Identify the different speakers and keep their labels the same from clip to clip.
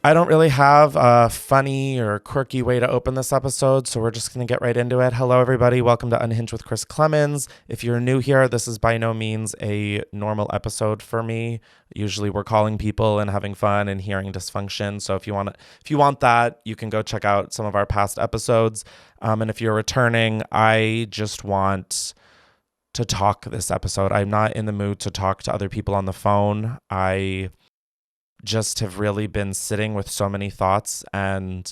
Speaker 1: I don't really have a funny or quirky way to open this episode, so we're just going to get right into it. Hello, everybody. Welcome to Unhinged with Klemens. If you're new here, this is by no means a normal episode for me. Usually we're calling people and having fun and hearing dysfunction. So if you want that, you can go check out some of our past episodes. And if you're returning, I just want to talk this episode. I'm not in the mood to talk to other people on the phone. I just have really been sitting with so many thoughts, and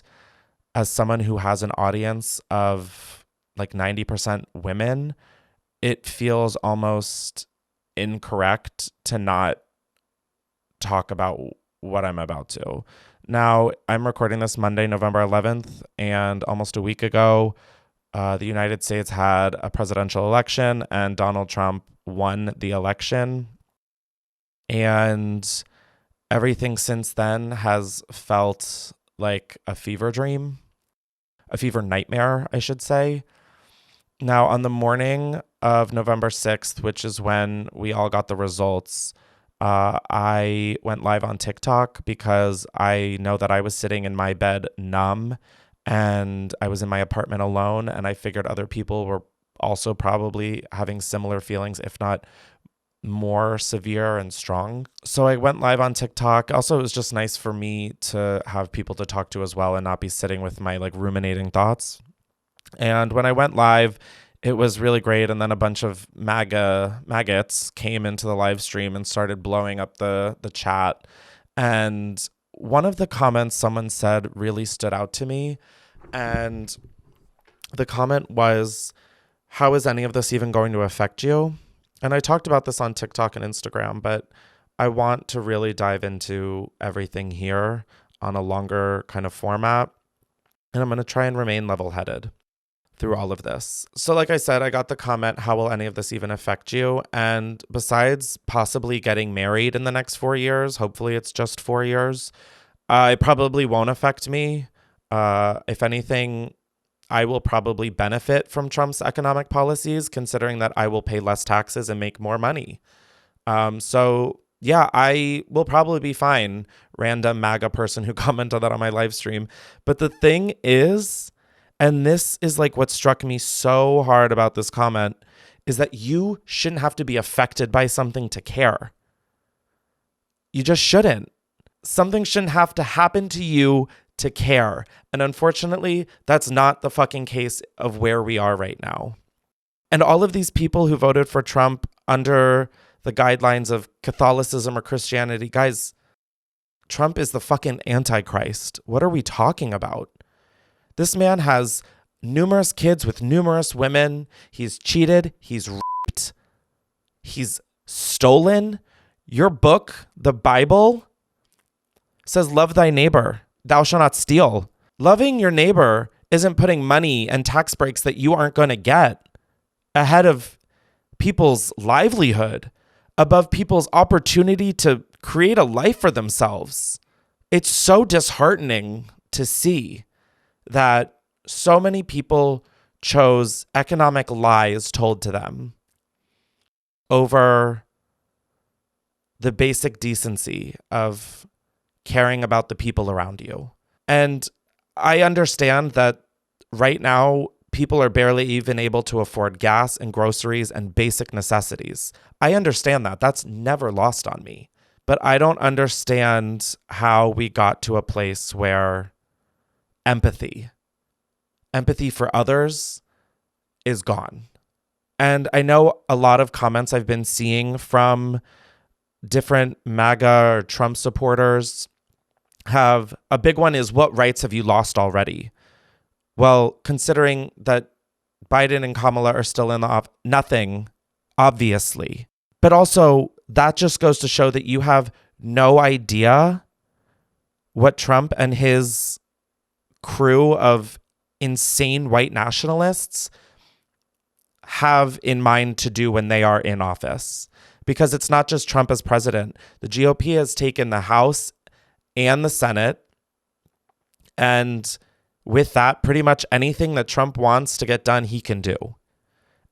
Speaker 1: as someone who has an audience of like 90% women, it feels almost incorrect to not talk about what I'm about to. Now, I'm recording this Monday, November 11th, and almost a week ago, the United States had a presidential election, and Donald Trump won the election. And everything since then has felt like a fever dream, a fever nightmare, I should say. Now, on the morning of November 6th, which is when we all got the results, I went live on TikTok because I know that I was sitting in my bed numb and I was in my apartment alone, and I figured other people were also probably having similar feelings, if not more severe and strong. So I went live on TikTok. Also, it was just nice for me to have people to talk to as well and not be sitting with my like ruminating thoughts. And when I went live, it was really great. And then a bunch of maggots came into the live stream and started blowing up the chat. And one of the comments someone said really stood out to me. And the comment was, "How is any of this even going to affect you?" And I talked about this on TikTok and Instagram, but I want to really dive into everything here on a longer kind of format. And I'm going to try and remain level-headed through all of this. So like I said, I got the comment, "How will any of this even affect you?" And besides possibly getting married in the next 4 years, hopefully it's just 4 years, it probably won't affect me. If anything, I will probably benefit from Trump's economic policies, considering that I will pay less taxes and make more money. So yeah, I will probably be fine, random MAGA person who commented that on my live stream. But the thing is, and this is like what struck me so hard about this comment, is that you shouldn't have to be affected by something to care. You just shouldn't. Something shouldn't have to happen to you to care. And unfortunately, that's not the fucking case of where we are right now. And all of these people who voted for Trump under the guidelines of Catholicism or Christianity, guys, Trump is the fucking Antichrist. What are we talking about? This man has numerous kids with numerous women. He's cheated. He's raped. He's stolen. Your book, the Bible, says love thy neighbor. Thou shalt not steal. Loving your neighbor isn't putting money and tax breaks that you aren't going to get ahead of people's livelihood, above people's opportunity to create a life for themselves. It's so disheartening to see that so many people chose economic lies told to them over the basic decency of caring about the people around you. And I understand that right now, people are barely even able to afford gas and groceries and basic necessities. I understand that. That's never lost on me. But I don't understand how we got to a place where empathy for others is gone. And I know a lot of comments I've been seeing from different MAGA or Trump supporters have a big one is, what rights have you lost already? Well, considering that Biden and Kamala are still in the nothing, obviously. But also, that just goes to show that you have no idea what Trump and his crew of insane white nationalists have in mind to do when they are in office. Because it's not just Trump as president. The GOP has taken the House and the Senate, and with that, pretty much anything that Trump wants to get done, he can do.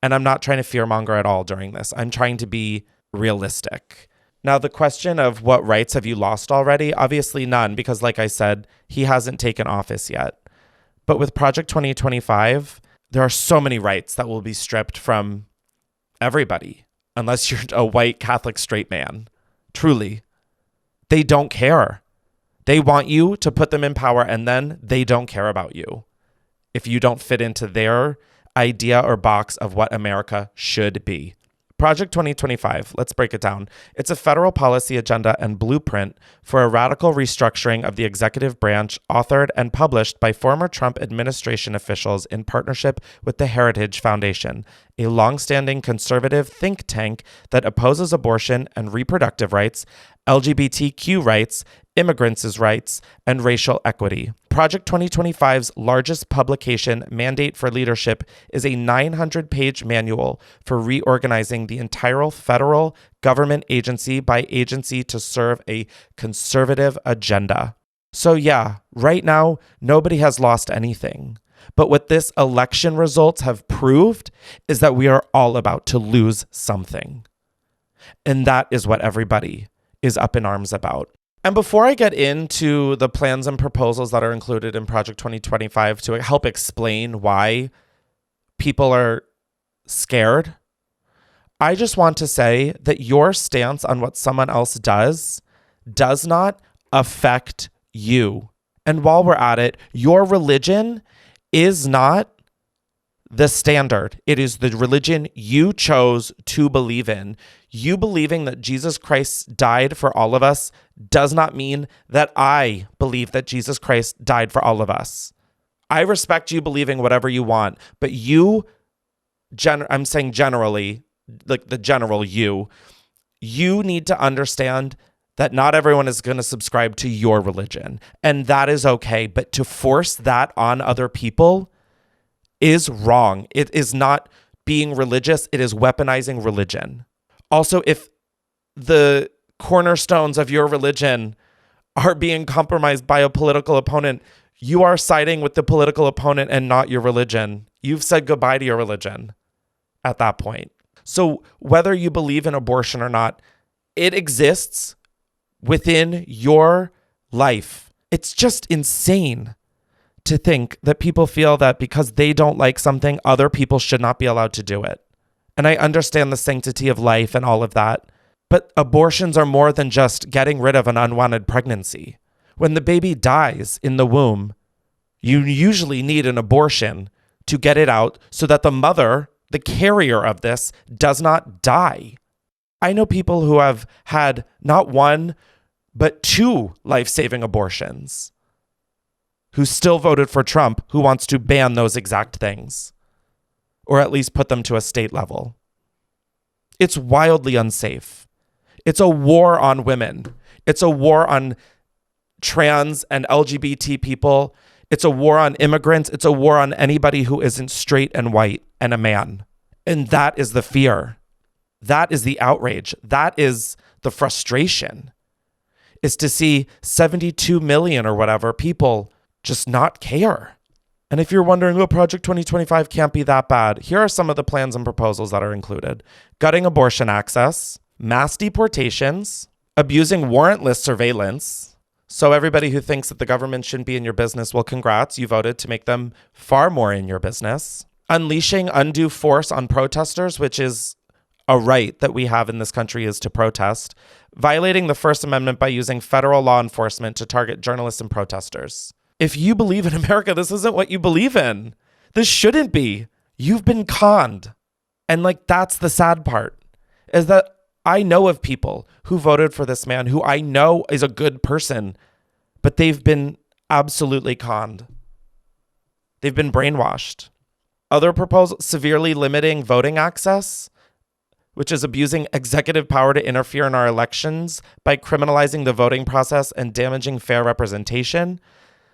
Speaker 1: And I'm not trying to fearmonger at all during this. I'm trying to be realistic. Now, the question of what rights have you lost already? Obviously none, because like I said, he hasn't taken office yet. But with Project 2025, there are so many rights that will be stripped from everybody, unless you're a white Catholic straight man. Truly. They don't care. They want you to put them in power, and then they don't care about you if you don't fit into their idea or box of what America should be. Project 2025, let's break it down. It's a federal policy agenda and blueprint for a radical restructuring of the executive branch, authored and published by former Trump administration officials in partnership with the Heritage Foundation, a longstanding conservative think tank that opposes abortion and reproductive rights, LGBTQ rights, immigrants' rights, and racial equity. Project 2025's largest publication, Mandate for Leadership, is a 900-page manual for reorganizing the entire federal government agency by agency to serve a conservative agenda. So yeah, right now, nobody has lost anything. But what this election results have proved is that we are all about to lose something. And that is what everybody is up in arms about. And before I get into the plans and proposals that are included in Project 2025 to help explain why people are scared, I just want to say that your stance on what someone else does not affect you. And while we're at it, your religion is not the standard. It is the religion you chose to believe in. You believing that Jesus Christ died for all of us does not mean that I believe that Jesus Christ died for all of us. I respect you believing whatever you want, but I'm saying generally, like the general you need to understand that not everyone is going to subscribe to your religion, and that is okay. But to force that on other people is wrong. It is not being religious. It is weaponizing religion. Also, if the cornerstones of your religion are being compromised by a political opponent, you are siding with the political opponent and not your religion. You've said goodbye to your religion at that point. So whether you believe in abortion or not, it exists within your life. It's just insane to think that people feel that because they don't like something, other people should not be allowed to do it. And I understand the sanctity of life and all of that, but abortions are more than just getting rid of an unwanted pregnancy. When the baby dies in the womb, you usually need an abortion to get it out so that the mother, the carrier of this, does not die. I know people who have had not one, but 2 life-saving abortions, who still voted for Trump, who wants to ban those exact things, or at least put them to a state level. It's wildly unsafe. It's a war on women. It's a war on trans and LGBT people. It's a war on immigrants. It's a war on anybody who isn't straight and white and a man. And that is the fear. That is the outrage. That is the frustration, is to see 72 million or whatever people just not care. And if you're wondering, Project 2025 can't be that bad, here are some of the plans and proposals that are included. Gutting abortion access, mass deportations, abusing warrantless surveillance. So everybody who thinks that the government shouldn't be in your business, well, congrats, you voted to make them far more in your business. Unleashing undue force on protesters, which is a right that we have in this country, is to protest. Violating the First Amendment by using federal law enforcement to target journalists and protesters. If you believe in America, this isn't what you believe in. This shouldn't be. You've been conned. And that's the sad part, is that I know of people who voted for this man who I know is a good person, but they've been absolutely conned. They've been brainwashed. Other proposals, severely limiting voting access, which is abusing executive power to interfere in our elections by criminalizing the voting process and damaging fair representation.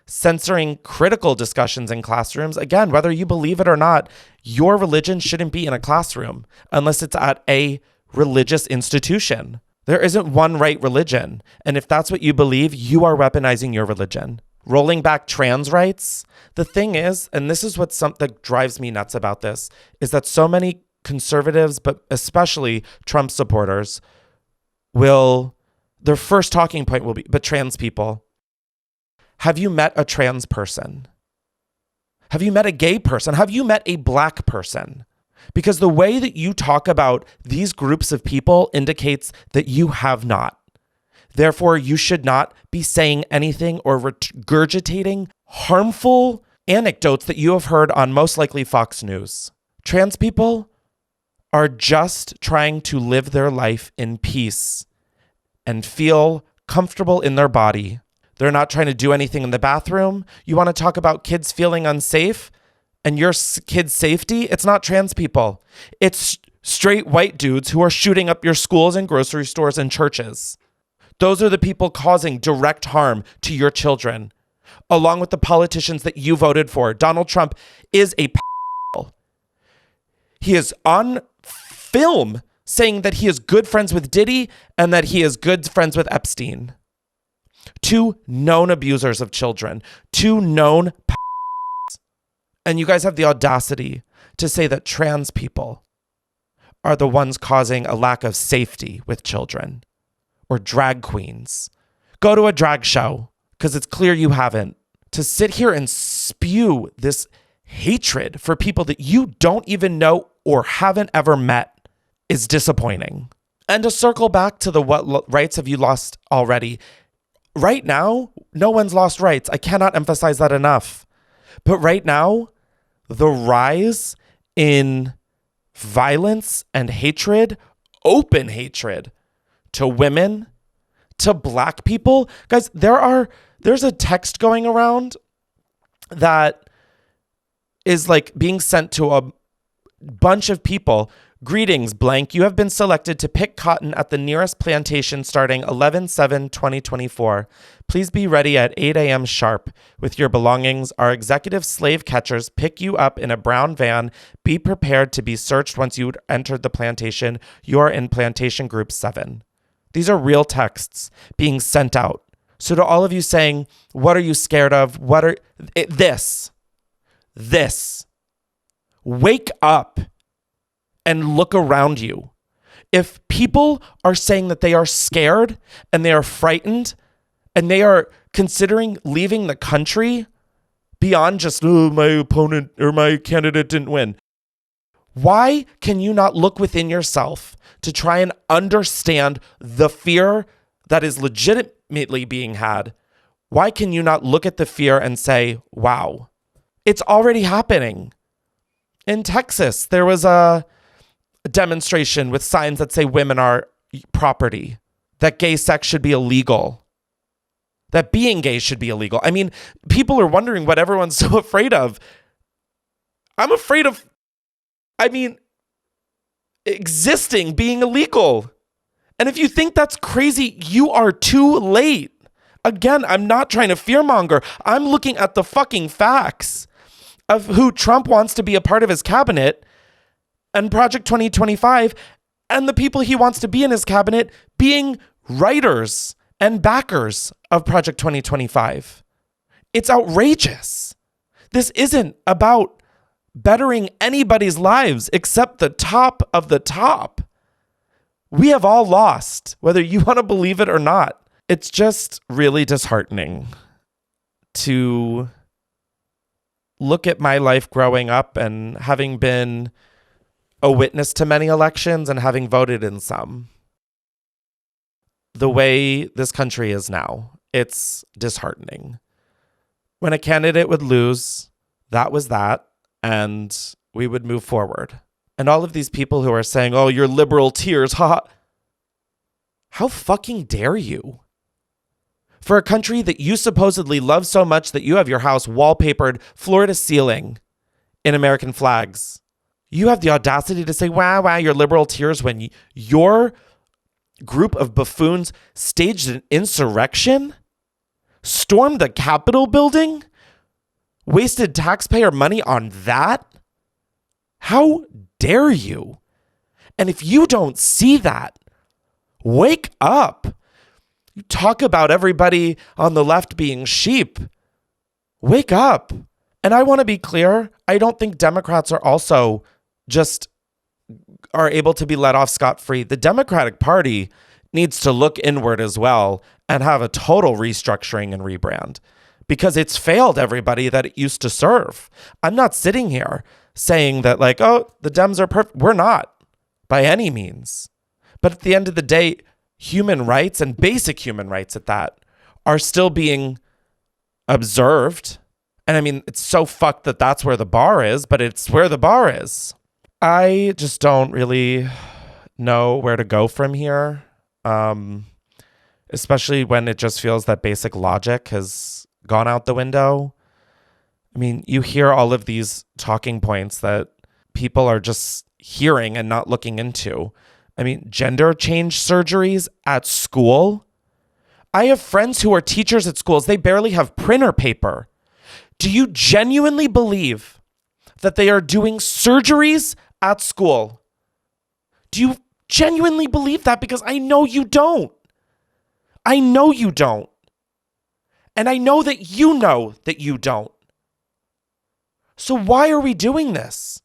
Speaker 1: Censoring critical discussions in classrooms. Again, whether you believe it or not, your religion shouldn't be in a classroom unless it's at a religious institution. There isn't one right religion. And if that's what you believe, you are weaponizing your religion. Rolling back trans rights. The thing is, and this is that drives me nuts about this, is that so many conservatives, but especially Trump supporters, their first talking point will be, but trans people, have you met a trans person? Have you met a gay person? Have you met a black person? Because the way that you talk about these groups of people indicates that you have not. Therefore, you should not be saying anything or regurgitating harmful anecdotes that you have heard on most likely Fox News. Trans people are just trying to live their life in peace and feel comfortable in their body. They're not trying to do anything in the bathroom. You want to talk about kids feeling unsafe and your kids' safety? It's not trans people. It's straight white dudes who are shooting up your schools and grocery stores and churches. Those are the people causing direct harm to your children, along with the politicians that you voted for. Donald Trump is a He is on film saying that he is good friends with Diddy and that he is good friends with Epstein. Two known abusers of children. Two known and you guys have the audacity to say that trans people are the ones causing a lack of safety with children. Or drag queens. Go to a drag show, because it's clear you haven't. To sit here and spew this hatred for people that you don't even know or haven't ever met is disappointing. And to circle back to the what rights have you lost already? Right now, no one's lost rights. I cannot emphasize that enough. But right now, the rise in violence and hatred, open hatred, to women, to black people. Guys, there's a text going around that is like being sent to a bunch of people. Greetings, blank. You have been selected to pick cotton at the nearest plantation starting 11/7/2024. Please be ready at 8 a.m. sharp with your belongings. Our executive slave catchers pick you up in a brown van. Be prepared to be searched once you entered the plantation. You are in plantation group 7. These are real texts being sent out. So to all of you saying, what are you scared of? This. Wake up and look around you. If people are saying that they are scared and they are frightened and they are considering leaving the country beyond just, oh, my opponent or my candidate didn't win. Why can you not look within yourself to try and understand the fear that is legitimately being had? Why can you not look at the fear and say, wow, it's already happening? In Texas, there was a demonstration with signs that say women are property, that gay sex should be illegal, that being gay should be illegal. I mean, people are wondering what everyone's so afraid of. I'm afraid of, existing being illegal. And if you think that's crazy, you are too late. Again, I'm not trying to fearmonger. I'm looking at the fucking facts of who Trump wants to be a part of his cabinet and Project 2025 and the people he wants to be in his cabinet being writers and backers of Project 2025. It's outrageous. This isn't about bettering anybody's lives except the top of the top. We have all lost, whether you want to believe it or not. It's just really disheartening to look at my life growing up and having been a witness to many elections and having voted in some. The way this country is now, it's disheartening. When a candidate would lose, that was that. And we would move forward. And all of these people who are saying, oh, you're liberal tears, ha. How fucking dare you? For a country that you supposedly love so much that you have your house wallpapered floor to ceiling in American flags. You have the audacity to say, wow, you're liberal tears when your group of buffoons staged an insurrection, stormed the Capitol building, wasted taxpayer money on that? How dare you? And if you don't see that, wake up. You talk about everybody on the left being sheep. Wake up. And I want to be clear, I don't think Democrats are also just are able to be let off scot-free. The Democratic Party needs to look inward as well and have a total restructuring and rebrand because it's failed everybody that it used to serve. I'm not sitting here saying that like, oh, the Dems are perfect. We're not by any means. But at the end of the day, human rights and basic human rights at that are still being observed. And I mean, it's so fucked that that's where the bar is, but it's where the bar is. I just don't really know where to go from here. Especially when it just feels that basic logic has gone out the window. I mean, you hear all of these talking points that people are just hearing and not looking into. I mean, gender change surgeries at school. I have friends who are teachers at schools. They barely have printer paper. Do you genuinely believe that they are doing surgeries at school? Do you genuinely believe that? Because I know you don't. I know you don't. And I know that you don't. So why are we doing this?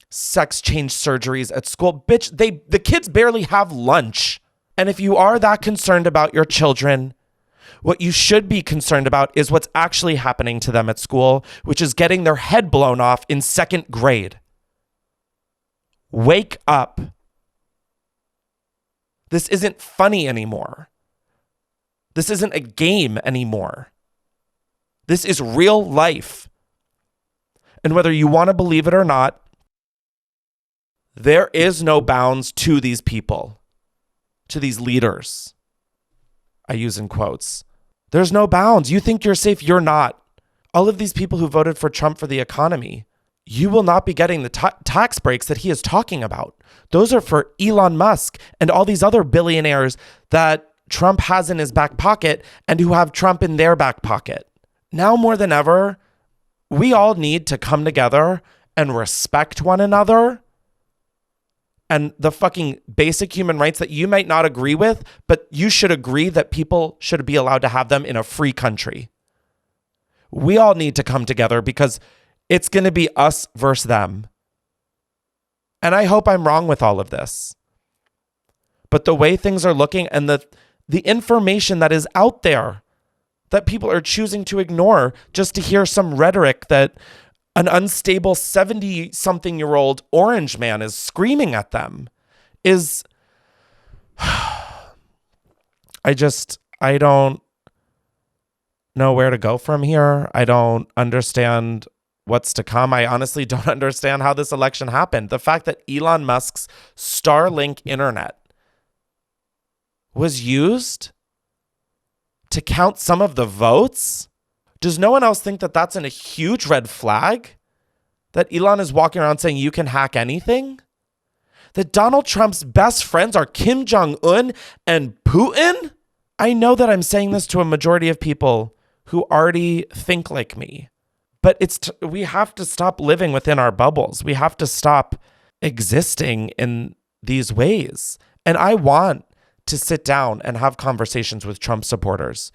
Speaker 1: Sex change surgeries at school. Bitch, the kids barely have lunch. And if you are that concerned about your children, what you should be concerned about is what's actually happening to them at school, which is getting their head blown off in 2nd grade. Wake up. This isn't funny anymore. This isn't a game anymore. This is real life. And whether you want to believe it or not, there is no bounds to these people, to these leaders. I use in quotes. There's no bounds. You think you're safe, you're not. All of these people who voted for Trump for the economy, you will not be getting the tax breaks that he is talking about. Those are for Elon Musk and all these other billionaires that Trump has in his back pocket and who have Trump in their back pocket. Now more than ever, we all need to come together and respect one another and the fucking basic human rights that you might not agree with, but you should agree that people should be allowed to have them in a free country. We all need to come together because it's going to be us versus them. And I hope I'm wrong with all of this. But the way things are looking and the information that is out there that people are choosing to ignore just to hear some rhetoric that an unstable 70-something-year-old orange man is screaming at them is... I don't know where to go from here. I don't understand what's to come. I honestly don't understand how this election happened. The fact that Elon Musk's Starlink internet was used to count some of the votes. Does no one else think that that's a huge red flag? That Elon is walking around saying you can hack anything? That Donald Trump's best friends are Kim Jong-un and Putin? I know that I'm saying this to a majority of people who already think like me. But we have to stop living within our bubbles. We have to stop existing in these ways. And I want to sit down and have conversations with Trump supporters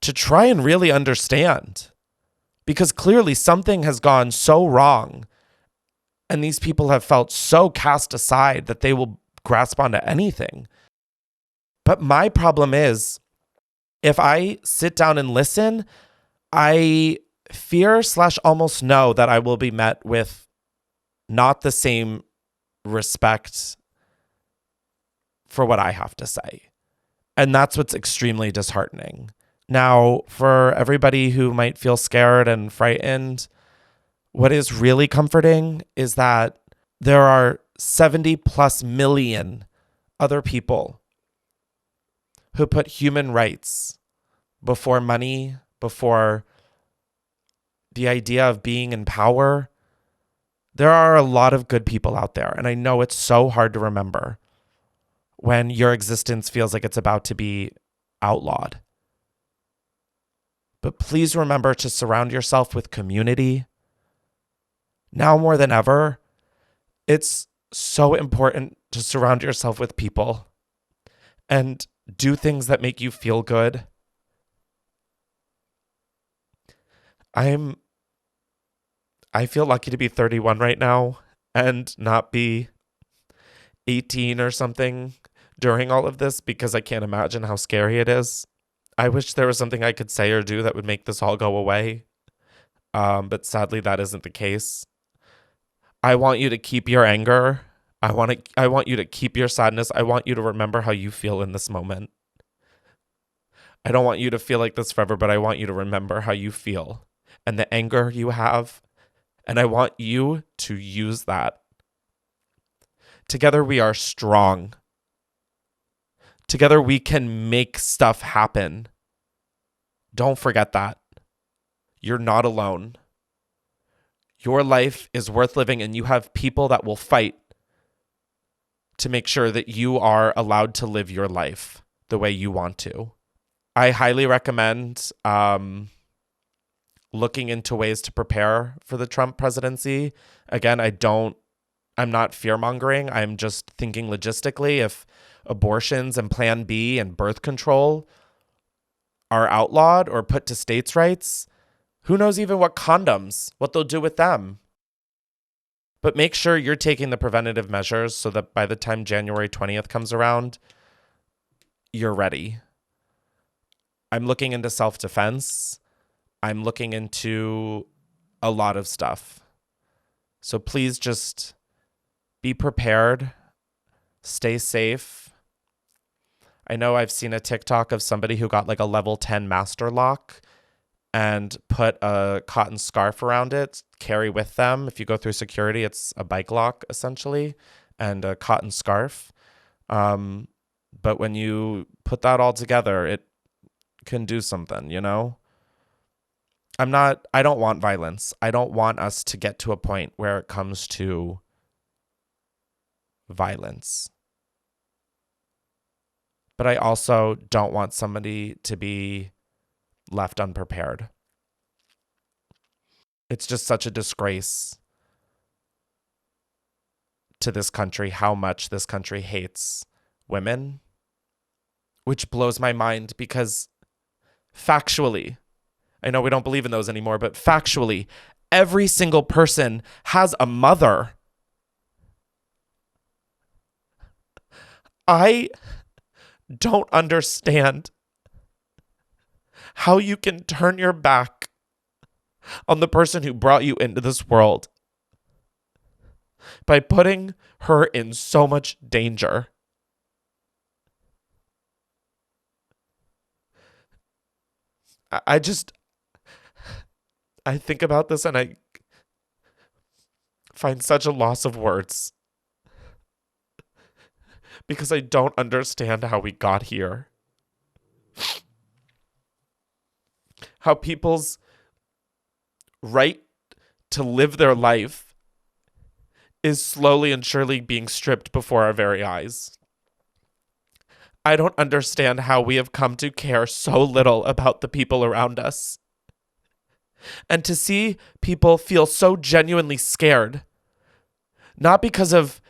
Speaker 1: to try and really understand. Because clearly something has gone so wrong and these people have felt so cast aside that they will grasp onto anything. But my problem is, if I sit down and listen, I fear / almost know that I will be met with not the same respect for what I have to say. And that's what's extremely disheartening. Now, for everybody who might feel scared and frightened, what is really comforting is that there are 70+ million other people who put human rights before money, before the idea of being in power. There are a lot of good people out there, and I know it's so hard to remember when your existence feels like it's about to be outlawed. But please remember to surround yourself with community. Now more than ever, it's so important to surround yourself with people and do things that make you feel good. I feel lucky to be 31 right now and not be 18 or something, during all of this because I can't imagine how scary it is. I wish there was something I could say or do that would make this all go away. But sadly, that isn't the case. I want you to keep your anger. I want you to keep your sadness. I want you to remember how you feel in this moment. I don't want you to feel like this forever, but I want you to remember how you feel and the anger you have. And I want you to use that. Together we are strong. Together we can make stuff happen. Don't forget that. You're not alone. Your life is worth living, and you have people that will fight to make sure that you are allowed to live your life the way you want to. I highly recommend looking into ways to prepare for the Trump presidency. Again, I'm not fear-mongering. I'm just thinking logistically. If abortions and Plan B and birth control are outlawed or put to states' rights, who knows even what they'll do with them. But make sure you're taking the preventative measures so that by the time January 20th comes around, you're ready. I'm looking into self-defense. I'm looking into a lot of stuff. So please just be prepared. Stay safe. I know I've seen a TikTok of somebody who got like a level 10 master lock and put a cotton scarf around it, carry with them. If you go through security, it's a bike lock essentially and a cotton scarf. But when you put that all together, it can do something, you know? I don't want violence. I don't want us to get to a point where it comes to violence. But I also don't want somebody to be left unprepared. It's just such a disgrace to this country how much this country hates women, which blows my mind because factually, I know we don't believe in those anymore, but factually, every single person has a mother. I don't understand how you can turn your back on the person who brought you into this world by putting her in so much danger. I think about this and I find such a loss of words because I don't understand how we got here. How people's right to live their life is slowly and surely being stripped before our very eyes. I don't understand how we have come to care so little about the people around us. And to see people feel so genuinely scared, not because of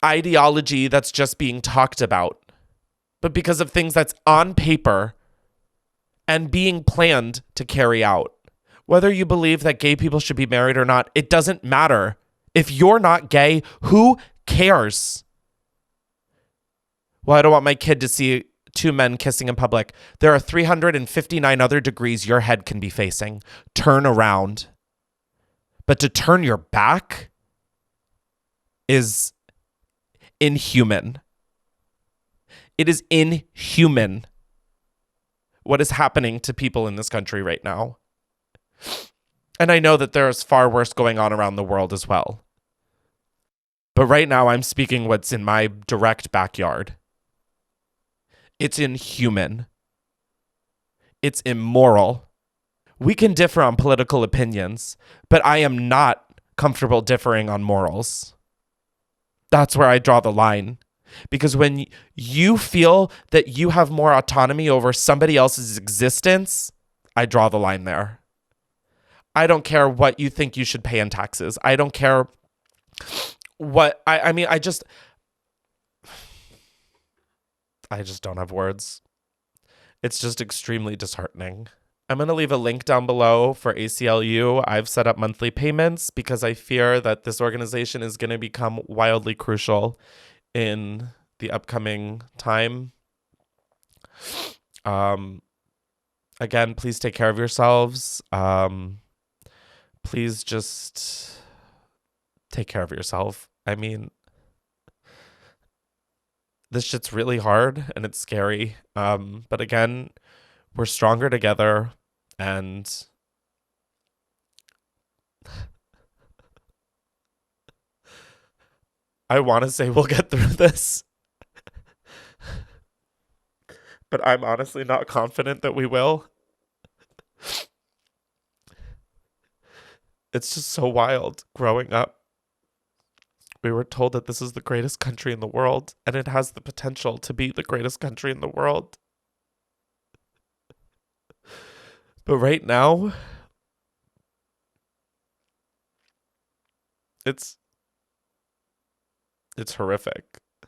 Speaker 1: ideology that's just being talked about, but because of things that's on paper and being planned to carry out. Whether you believe that gay people should be married or not, it doesn't matter. If you're not gay, who cares? Well, I don't want my kid to see two men kissing in public. There are 359 other degrees your head can be facing. Turn around. But to turn your back is inhuman. It is inhuman what is happening to people in this country right now. And I know that there's far worse going on around the world as well. But right now I'm speaking what's in my direct backyard. It's inhuman. It's immoral. We can differ on political opinions, but I am not comfortable differing on morals. That's where I draw the line. Because when you feel that you have more autonomy over somebody else's existence, I draw the line there. I don't care what you think you should pay in taxes. I don't care what, I just don't have words. It's just extremely disheartening. I'm going to leave a link down below for ACLU. I've set up monthly payments because I fear that this organization is going to become wildly crucial in the upcoming time. Again, please take care of yourselves. Please just take care of yourself. I mean, this shit's really hard and it's scary. But again, we're stronger together, and I want to say we'll get through this, but I'm honestly not confident that we will. It's just so wild growing up. We were told that this is the greatest country in the world, and it has the potential to be the greatest country in the world. But right now, it's horrific. I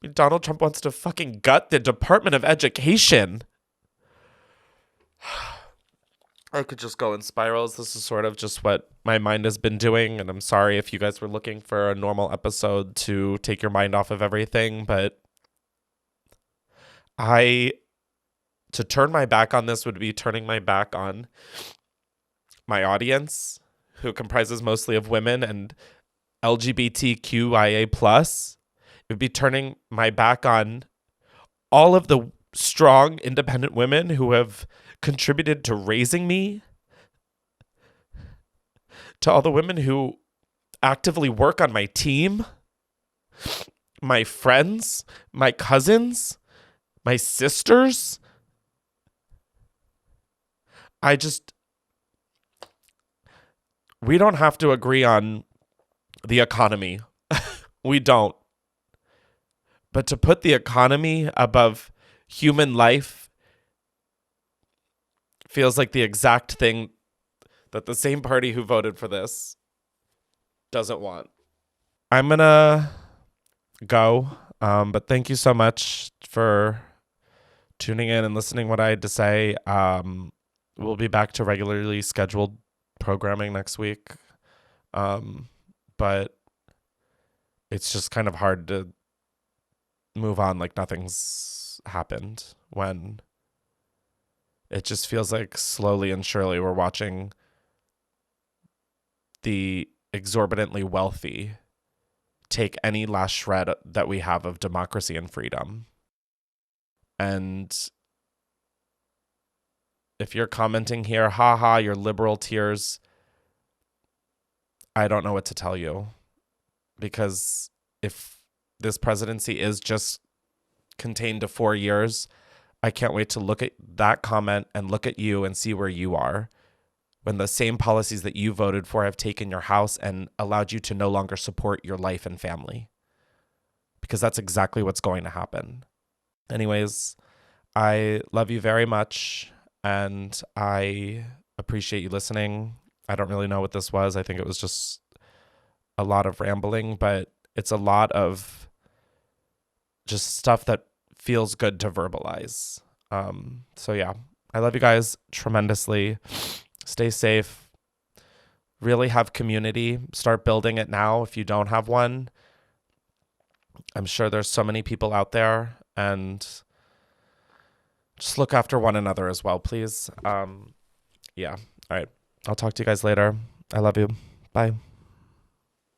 Speaker 1: mean, Donald Trump wants to fucking gut the Department of Education. I could just go in spirals. This is sort of just what my mind has been doing, and I'm sorry if you guys were looking for a normal episode to take your mind off of everything, but to turn my back on this would be turning my back on my audience, who comprises mostly of women and LGBTQIA+. It would be turning my back on all of the strong, independent women who have contributed to raising me, to all the women who actively work on my team, my friends, my cousins, my sisters. We don't have to agree on the economy. We don't. But to put the economy above human life feels like the exact thing that the same party who voted for this doesn't want. I'm going to go, but thank you so much for tuning in and listening what I had to say. We'll be back to regularly scheduled programming next week. But it's just kind of hard to move on like nothing's happened when it just feels like slowly and surely we're watching the exorbitantly wealthy take any last shred that we have of democracy and freedom. And if you're commenting here, haha, your liberal tears, I don't know what to tell you. Because if this presidency is just contained to 4 years, I can't wait to look at that comment and look at you and see where you are when the same policies that you voted for have taken your house and allowed you to no longer support your life and family. Because that's exactly what's going to happen. Anyways, I love you very much, and I appreciate you listening. I don't really know what this was. I think it was just a lot of rambling, but it's a lot of just stuff that feels good to verbalize. So yeah, I love you guys tremendously. Stay safe. Really have community. Start building it now if you don't have one. I'm sure there's so many people out there, and just look after one another as well, please. Yeah. All right. I'll talk to you guys later. I love you. Bye.